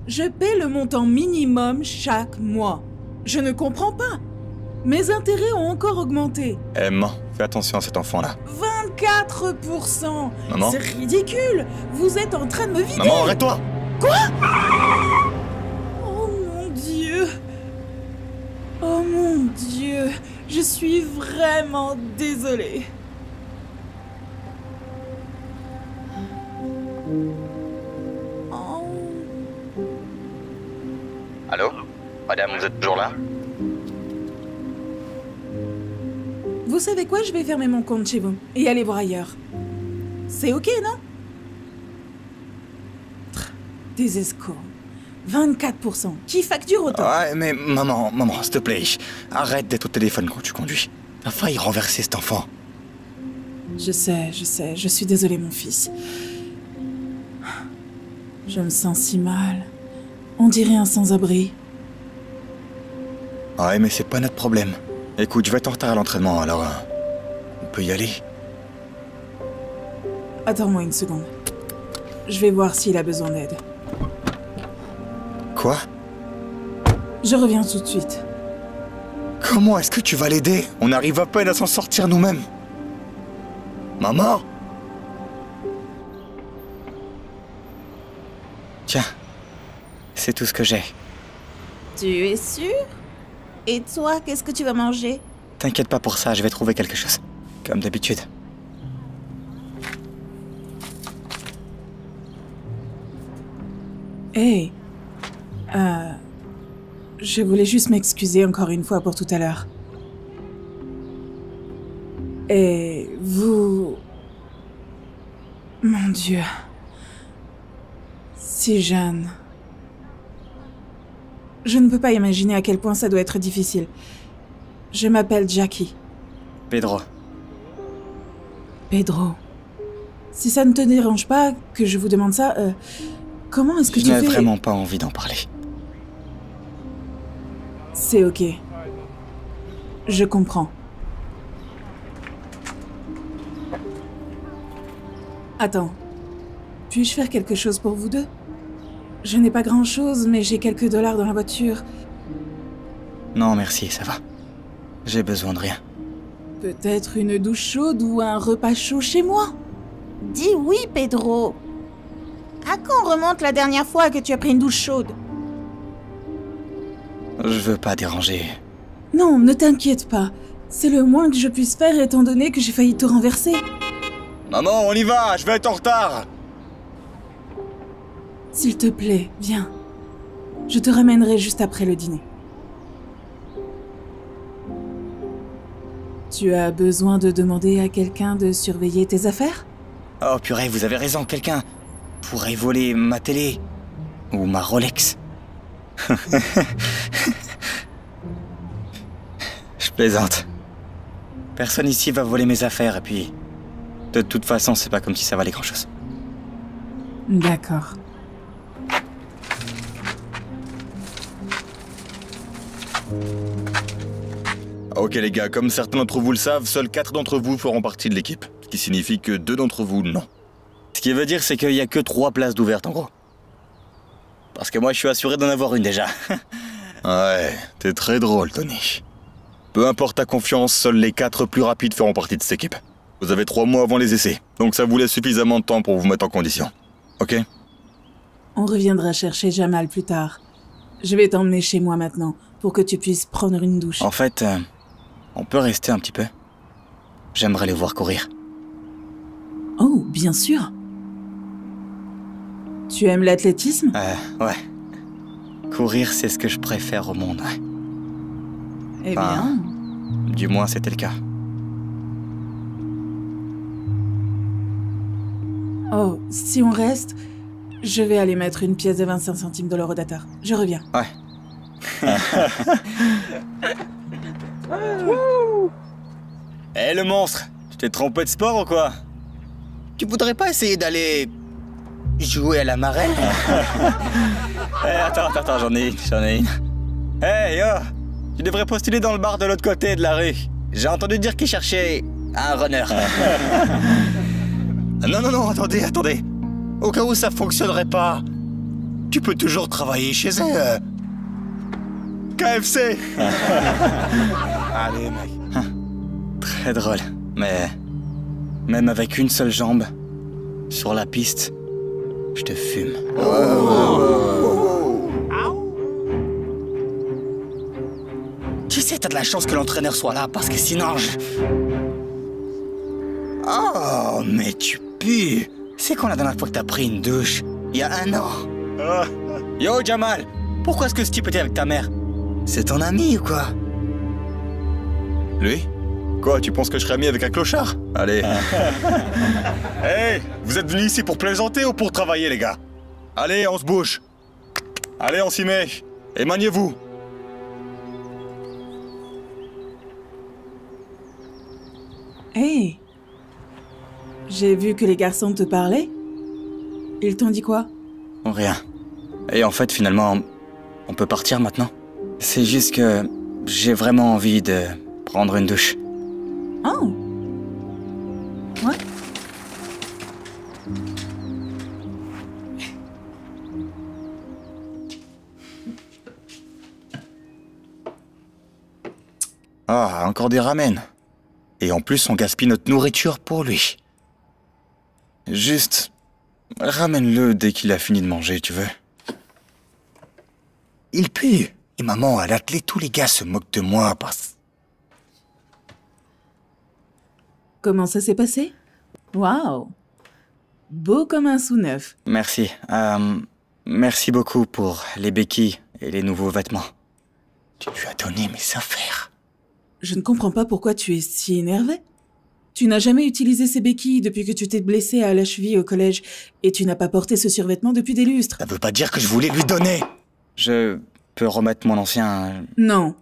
Je paie le montant minimum chaque mois. Je ne comprends pas. Mes intérêts ont encore augmenté. Eh, maman, fais attention à cet enfant-là. 24%. Maman? C'est ridicule. Vous êtes en train de me vider. Maman, arrête-toi! Quoi? Oh mon Dieu. Oh mon Dieu. Je suis vraiment désolée. Oh. Allô? Madame, vous êtes toujours là? Vous savez quoi? Je vais fermer mon compte chez vous et aller voir ailleurs. C'est ok, non? Des escrocs. 24%. Qui facture autant? Ouais, mais maman, s'il te plaît, arrête d'être au téléphone quand tu conduis. T'as failli renverser cet enfant. Je sais, je suis désolée, mon fils. Je me sens si mal. On dirait un sans-abri. Ouais, mais c'est pas notre problème. Écoute, je vais être en retard à l'entraînement, alors... on peut y aller? Attends-moi une seconde. Je vais voir s'il a besoin d'aide. Quoi? Je reviens tout de suite. Comment est-ce que tu vas l'aider? On arrive à peine à s'en sortir nous-mêmes. Maman? Tiens, c'est tout ce que j'ai. Tu es sûr? Et toi, qu'est-ce que tu vas manger? T'inquiète pas pour ça, je vais trouver quelque chose. Comme d'habitude. Hey, je voulais juste m'excuser encore une fois pour tout à l'heure. Et vous... Mon Dieu. Si jeune. Je ne peux pas imaginer à quel point ça doit être difficile. Je m'appelle Jackie. Pedro. Pedro. Si ça ne te dérange pas que je vous demande ça, comment est-ce que tu fais... Je n'ai vraiment pas envie d'en parler. C'est ok. Je comprends. Attends. Puis-je faire quelque chose pour vous deux? Je n'ai pas grand-chose, mais j'ai quelques dollars dans la voiture. Non, merci, ça va. J'ai besoin de rien. Peut-être une douche chaude ou un repas chaud chez moi? Dis oui, Pedro. À quand remonte la dernière fois que tu as pris une douche chaude? Je veux pas déranger. Non, ne t'inquiète pas. C'est le moins que je puisse faire étant donné que j'ai failli te renverser. Maman, on y va, je vais être en retard. S'il te plaît, viens. Je te ramènerai juste après le dîner. Tu as besoin de demander à quelqu'un de surveiller tes affaires? Oh purée, vous avez raison, quelqu'un pourrait voler ma télé. Ou ma Rolex. Je plaisante. Personne ici va voler mes affaires et puis... de toute façon, c'est pas comme si ça valait grand-chose. D'accord. Ok les gars, comme certains d'entre vous le savent, seuls 4 d'entre vous feront partie de l'équipe. Ce qui signifie que 2 d'entre vous, non. Ce qui veut dire, c'est qu'il y a que 3 places d'ouvertes en gros. Parce que moi, je suis assuré d'en avoir une déjà. Ouais, t'es très drôle, Tony. Peu importe ta confiance, seuls les 4 plus rapides feront partie de cette équipe. Vous avez 3 mois avant les essais, donc ça vous laisse suffisamment de temps pour vous mettre en condition. Ok? On reviendra chercher Jamal plus tard. Je vais t'emmener chez moi maintenant, pour que tu puisses prendre une douche. En fait, on peut rester un petit peu. J'aimerais les voir courir. Oh, bien sûr. Tu aimes l'athlétisme? Ouais. Courir, c'est ce que je préfère au monde. Eh bien... Du moins, c'était le cas. Oh, si on reste, je vais aller mettre une pièce de 25 centimes dans le rodateur. Je reviens. Ouais. Hé, le monstre! Tu t'es trompé de sport ou quoi? Tu voudrais pas essayer d'aller... jouer à la marelle? Attends, j'en ai une. Hey, yo! Tu devrais postuler dans le bar de l'autre côté de la rue. J'ai entendu dire qu'ils cherchaient un runner. Non, attendez. Au cas où ça fonctionnerait pas, Tu peux toujours travailler chez eux. KFC. Allez, mec. Très drôle, mais même avec une seule jambe, sur la piste, je te fume. Tu sais, t'as de la chance que l'entraîneur soit là, parce que sinon je... Oh, mais tu pues. C'est quand la dernière fois que t'as pris une douche? Il y a 1 an. Yo, Jamal, pourquoi est-ce que ce type était avec ta mère? C'est ton ami ou quoi? Lui? Quoi, tu penses que je serais ami avec un clochard? Allez. Hey, vous êtes venus ici pour plaisanter ou pour travailler, les gars? Allez, on se bouge. Allez, on s'y met. Et maniez-vous. Hey, j'ai vu que les garçons te parlaient. Ils t'ont dit quoi? Rien. Et en fait, finalement, on peut partir maintenant. C'est juste que j'ai vraiment envie de prendre une douche. Oh. Ouais. Ah, encore des ramen. Et en plus, on gaspille notre nourriture pour lui. Juste, ramène-le dès qu'il a fini de manger, tu veux. Il pue. Et maman, à l'athlée, tous les gars se moquent de moi parce... Comment ça s'est passé? Waouh. Beau comme un sou neuf. Merci. Merci beaucoup pour les béquilles et les nouveaux vêtements. Tu lui as donné mes affaires. Je ne comprends pas pourquoi tu es si énervé. Tu n'as jamais utilisé ces béquilles depuis que tu t'es blessé à la cheville au collège et tu n'as pas porté ce survêtement depuis des lustres. Ça veut pas dire que je voulais lui donner. Je peux remettre mon ancien... Non.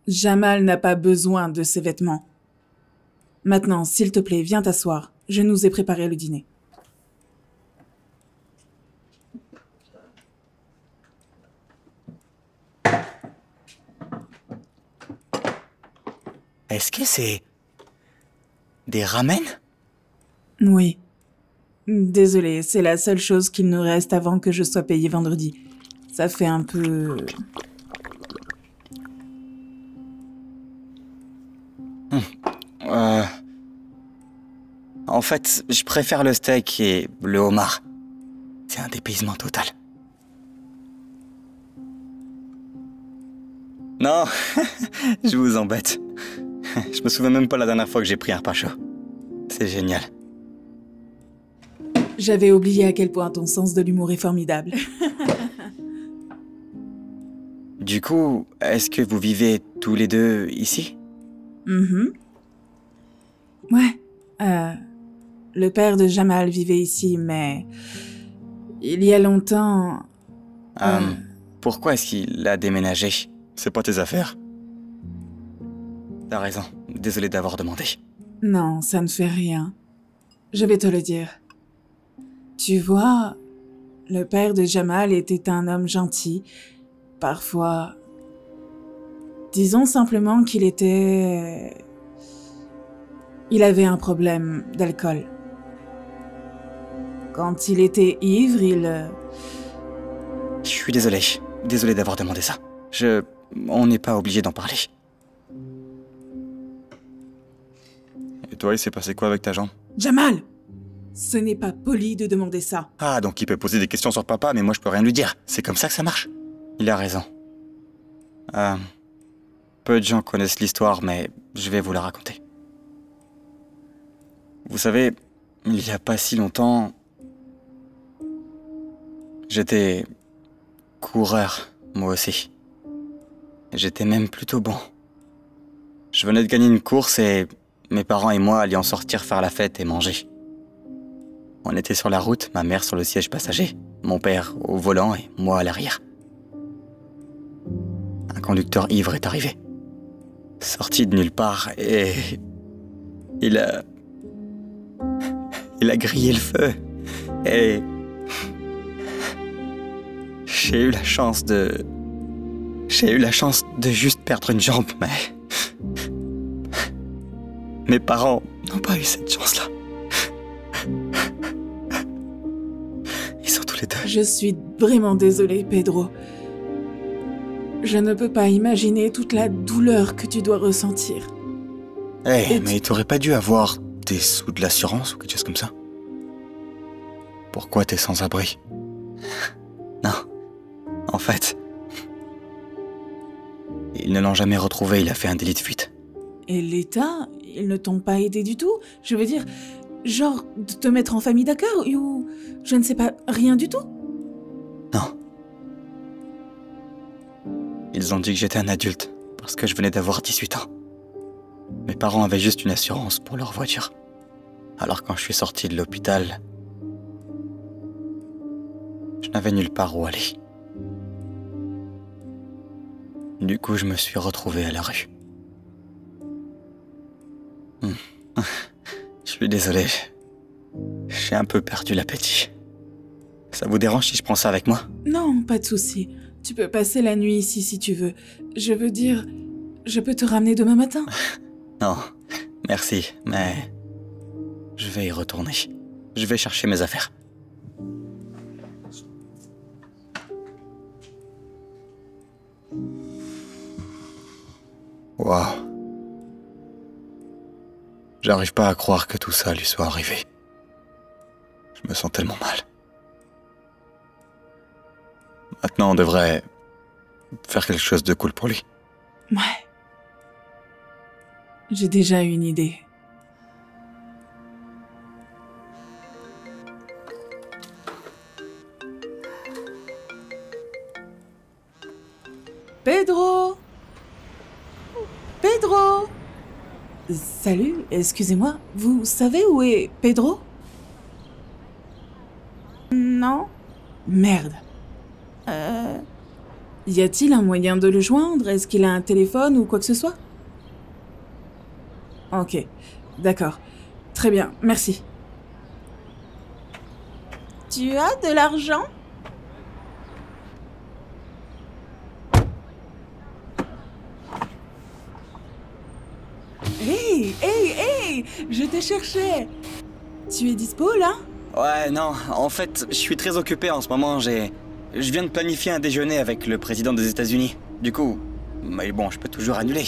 Jamal n'a pas besoin de ces vêtements. Maintenant, s'il te plaît, viens t'asseoir. Je nous ai préparé le dîner. Est-ce que c'est... des ramen? Oui. Désolée, c'est la seule chose qu'il nous reste avant que je sois payée vendredi. Ça fait un peu... En fait, je préfère le steak et le homard. C'est un dépaysement total. Non, je vous embête. Je me souviens même pas la dernière fois que j'ai pris un repas chaud. C'est génial. J'avais oublié à quel point ton sens de l'humour est formidable. Du coup, est-ce que vous vivez tous les deux ici? Ouais. Le père de Jamal vivait ici, mais... il y a longtemps... Pourquoi est-ce qu'il a déménagé? C'est pas tes affaires. T'as raison. Désolé d'avoir demandé. Non, ça ne fait rien. Je vais te le dire. Tu vois, le père de Jamal était un homme gentil. Parfois... disons simplement qu'il était... il avait un problème d'alcool. Quand il était ivre, il... Je suis désolé. Désolé d'avoir demandé ça. On n'est pas obligé d'en parler. Et toi, il s'est passé quoi avec ta jambe? Jamal! Ce n'est pas poli de demander ça. Ah, donc il peut poser des questions sur papa, mais moi je peux rien lui dire. C'est comme ça que ça marche. Il a raison. Peu de gens connaissent l'histoire, mais je vais vous la raconter. Vous savez, il y a pas si longtemps... j'étais... coureur, moi aussi. J'étais même plutôt bon. Je venais de gagner une course et mes parents et moi allions sortir faire la fête et manger. On était sur la route, ma mère sur le siège passager, mon père au volant et moi à l'arrière. Un conducteur ivre est arrivé. Sorti de nulle part et... Il a grillé le feu et... J'ai eu la chance de juste perdre une jambe, mais... Mes parents n'ont pas eu cette chance-là. Ils sont tous les deux Je suis vraiment désolée, Pedro. Je ne peux pas imaginer toute la douleur que tu dois ressentir. Eh, mais t'aurais pas dû avoir des sous de l'assurance ou quelque chose comme ça? Pourquoi t'es sans abri? Non, en fait... Ils ne l'ont jamais retrouvé, il a fait un délit de fuite. Et l'État, ils ne t'ont pas aidé du tout? Je veux dire, genre de te mettre en famille d'accueil ou... Je ne sais pas, rien du tout? Non. Ils ont dit que j'étais un adulte, parce que je venais d'avoir 18 ans. Mes parents avaient juste une assurance pour leur voiture. Alors quand je suis sorti de l'hôpital, je n'avais nulle part où aller. Du coup, je me suis retrouvé à la rue. Je suis désolé. J'ai un peu perdu l'appétit. Ça vous dérange si je prends ça avec moi? Non, pas de souci. Tu peux passer la nuit ici si tu veux. Je veux dire, je peux te ramener demain matin. Non, merci, mais... Je vais y retourner. Je vais chercher mes affaires. Waouh. J'arrive pas à croire que tout ça lui soit arrivé. Je me sens tellement mal. Maintenant, on devrait faire quelque chose de cool pour lui. Ouais. J'ai déjà une idée. Pedro! Pedro! Salut, excusez-moi, vous savez où est Pedro? Non. Merde. Y a-t-il un moyen de le joindre? Est-ce qu'il a un téléphone ou quoi que ce soit? Ok, d'accord. Très bien, merci. Tu as de l'argent? Hey! Je te cherchais! Tu es dispo, là? Ouais, non, en fait, je suis très occupé en ce moment, Je viens de planifier un déjeuner avec le président des États-Unis. Du coup... Mais bon, je peux toujours annuler.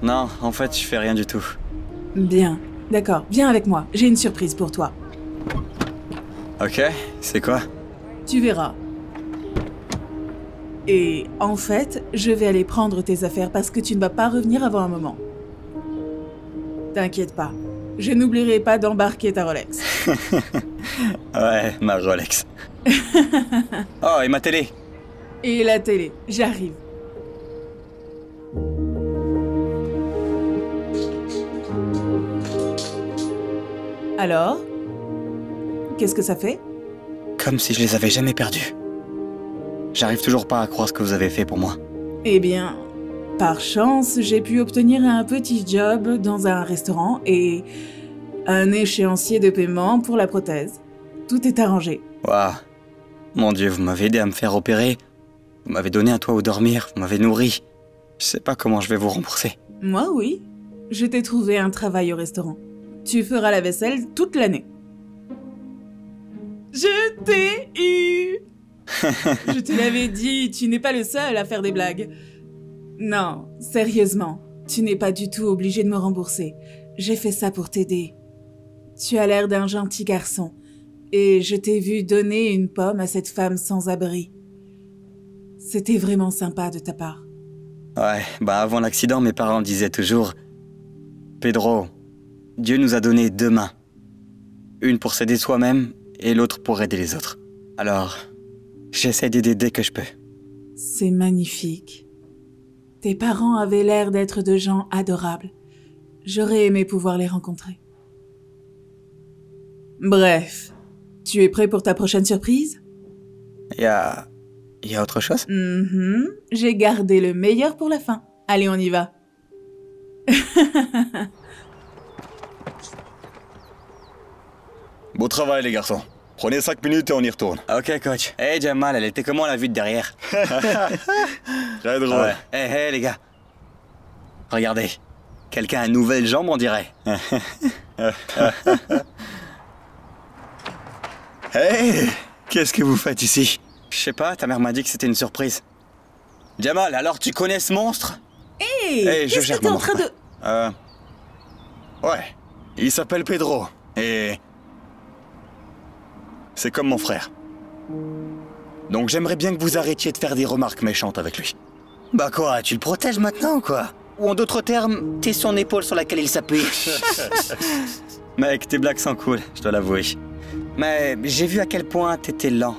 Non, en fait, je fais rien du tout. Bien, d'accord, viens avec moi, j'ai une surprise pour toi. Ok, c'est quoi? Tu verras. Et en fait, je vais aller prendre tes affaires parce que tu ne vas pas revenir avant un moment. T'inquiète pas, je n'oublierai pas d'embarquer ta Rolex. Ouais, ma Rolex. Oh, et ma télé? Et la télé, j'arrive. Alors? Qu'est-ce que ça fait? Comme si je les avais jamais perdus. J'arrive toujours pas à croire ce que vous avez fait pour moi. Eh bien, par chance, j'ai pu obtenir un petit job dans un restaurant et un échéancier de paiement pour la prothèse. Tout est arrangé. Waouh. Mon Dieu, vous m'avez aidé à me faire opérer. Vous m'avez donné un toit où dormir, vous m'avez nourri. Je sais pas comment je vais vous rembourser. Moi, oui. Je t'ai trouvé un travail au restaurant. Tu feras la vaisselle toute l'année. Je t'ai eu! Je te l'avais dit, tu n'es pas le seul à faire des blagues. Non, sérieusement, tu n'es pas du tout obligé de me rembourser. J'ai fait ça pour t'aider. Tu as l'air d'un gentil garçon. Et je t'ai vu donner une pomme à cette femme sans abri. C'était vraiment sympa de ta part. Ouais, bah avant l'accident, mes parents disaient toujours... Pedro, Dieu nous a donné deux mains. Une pour s'aider soi-même et l'autre pour aider les autres. Alors, j'essaie d'aider dès que je peux. C'est magnifique. Tes parents avaient l'air d'être de gens adorables. J'aurais aimé pouvoir les rencontrer. Bref, tu es prêt pour ta prochaine surprise? Y a autre chose? J'ai gardé le meilleur pour la fin. Allez, on y va. Beau travail, les garçons. Prenez 5 minutes et on y retourne. Ok, coach. Hey, Jamal, elle était comment la vue de derrière? Très drôle. Ouais. Hey, les gars. Regardez. Quelqu'un a une nouvelle jambe, on dirait. Hé, qu'est-ce que vous faites ici? Je sais pas, ta mère m'a dit que c'était une surprise. Jamal, alors tu connais ce monstre? Hey, qu'est-ce que t'es en train de... Ouais, il s'appelle Pedro, et... c'est comme mon frère. Donc j'aimerais bien que vous arrêtiez de faire des remarques méchantes avec lui. Bah quoi, tu le protèges maintenant ou quoi? Ou en d'autres termes, t'es son épaule sur laquelle il s'appuie. Mec, tes blagues sont cool, je dois l'avouer. Mais j'ai vu à quel point t'étais lent.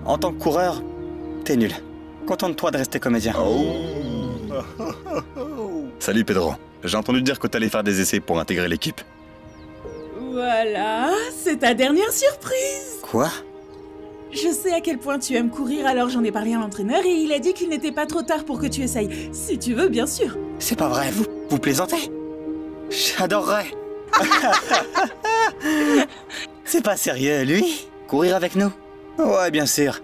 En tant que coureur, t'es nul. Contente-toi de rester comédien. Salut Pedro. J'ai entendu dire que t'allais faire des essais pour intégrer l'équipe. Voilà, c'est ta dernière surprise. Quoi? Je sais à quel point tu aimes courir, alors j'en ai parlé à l'entraîneur et il a dit qu'il n'était pas trop tard pour que tu essayes. Si tu veux, bien sûr. C'est pas vrai, vous plaisantez? J'adorerais. C'est pas sérieux, lui? Courir avec nous? Ouais, bien sûr.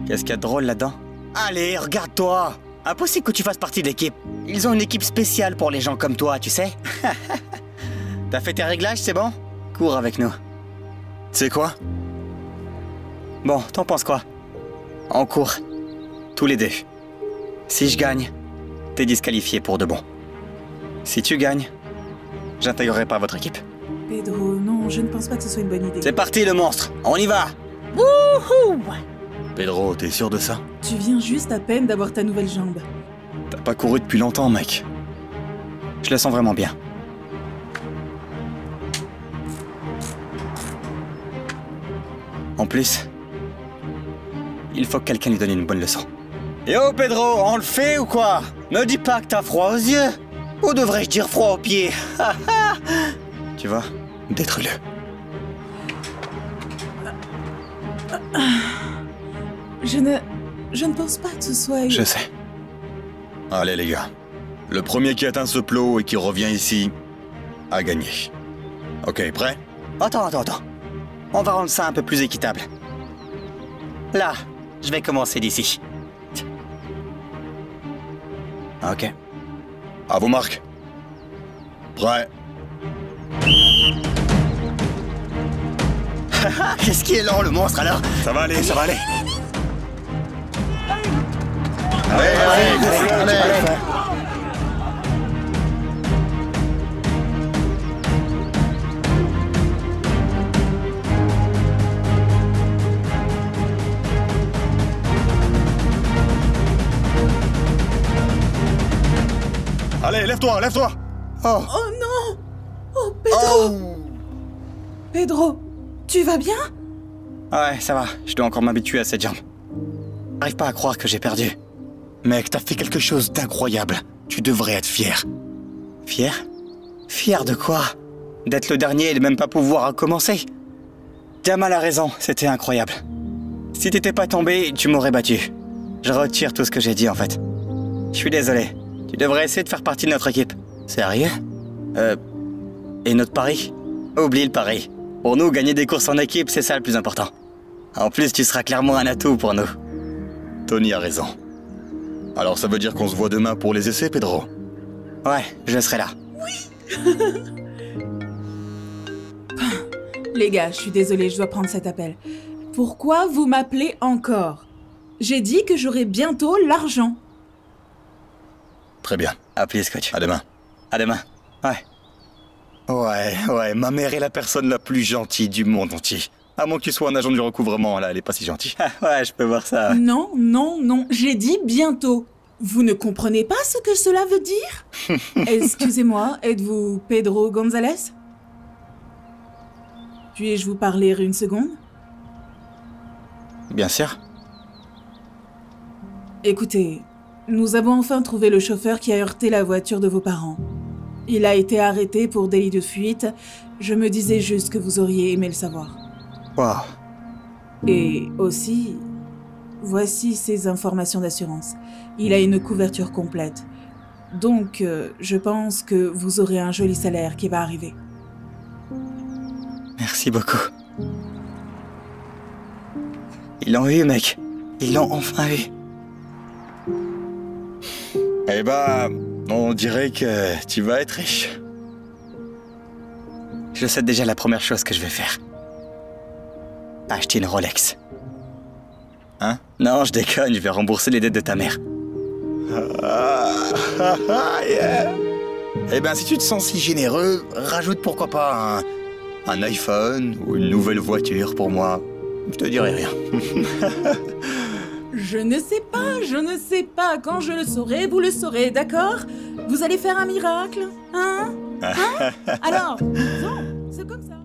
Qu'est-ce qu'il y a de drôle là-dedans? Allez, regarde-toi! Impossible que tu fasses partie de l'équipe. Ils ont une équipe spéciale pour les gens comme toi, tu sais. T'as fait tes réglages, c'est bon? Cours avec nous. C'est quoi? Bon, t'en penses quoi? On court. Tous les deux. Si je gagne, t'es disqualifié pour de bon. Si tu gagnes, j'intégrerai pas votre équipe. Pedro, non, je ne pense pas que ce soit une bonne idée. C'est parti, le monstre! On y va! Wouhou! Pedro, t'es sûr de ça? Tu viens juste à peine d'avoir ta nouvelle jambe. T'as pas couru depuis longtemps, mec. Je le sens vraiment bien. En plus, il faut que quelqu'un lui donne une bonne leçon. Yo, Pedro, on le fait ou quoi? Me dis pas que t'as froid aux yeux! Ou devrais-je dire froid aux pieds? Tu vois? Détruis-le. Je ne pense pas que ce soit... Je sais. Allez les gars. Le premier qui atteint ce plot et qui revient ici a gagné. Ok, prêt? Attends. On va rendre ça un peu plus équitable. Là, je vais commencer d'ici. Ok. À vos marques. Prêt? Qu'est-ce qui est lent, le monstre, alors? Ça va aller. Allez. Allez, lève-toi. Oh non! Oh, Pedro! Pedro, tu vas bien? Ouais, ça va. Je dois encore m'habituer à cette jambe. J'arrive pas à croire que j'ai perdu. Mec, t'as fait quelque chose d'incroyable. Tu devrais être fier. Fier? Fier de quoi? D'être le dernier et de même pas pouvoir recommencer? Jamal a raison, c'était incroyable. Si t'étais pas tombé, tu m'aurais battu. Je retire tout ce que j'ai dit en fait. Je suis désolé. Tu devrais essayer de faire partie de notre équipe. Sérieux? Et notre pari? Oublie le pari. Pour nous, gagner des courses en équipe, c'est ça le plus important. En plus, tu seras clairement un atout pour nous. Tony a raison. Alors ça veut dire qu'on se voit demain pour les essais, Pedro? Ouais, je serai là. Oui. Les gars, je suis désolée, je dois prendre cet appel. Pourquoi vous m'appelez encore? J'ai dit que j'aurai bientôt l'argent. Très bien. Appelez Scott. À demain. À demain. Ouais. Ouais, ma mère est la personne la plus gentille du monde entier. À moins que tu sois un agent du recouvrement, là, elle est pas si gentille. Ouais, je peux voir ça. Non, j'ai dit bientôt. Vous ne comprenez pas ce que cela veut dire? Excusez-moi, êtes-vous Pedro González? Puis-je vous parler une seconde? Bien sûr. Écoutez, nous avons enfin trouvé le chauffeur qui a heurté la voiture de vos parents. Il a été arrêté pour délit de fuite. Je me disais juste que vous auriez aimé le savoir. Wow. Et aussi, voici ses informations d'assurance. Il a une couverture complète. Donc, je pense que vous aurez un joli salaire qui va arriver. Merci beaucoup. Ils l'ont eu, mec. Ils l'ont enfin eu. Eh ben, on dirait que tu vas être riche. Je sais déjà la première chose que je vais faire. acheter une Rolex. Hein? Non, je déconne, je vais rembourser les dettes de ta mère. Yeah. Eh ben, si tu te sens si généreux, rajoute pourquoi pas un iPhone ou une nouvelle voiture pour moi. Je te dirai rien. Je ne sais pas. Quand je le saurai, vous le saurez, d'accord? Vous allez faire un miracle, hein? Alors, disons, c'est comme ça.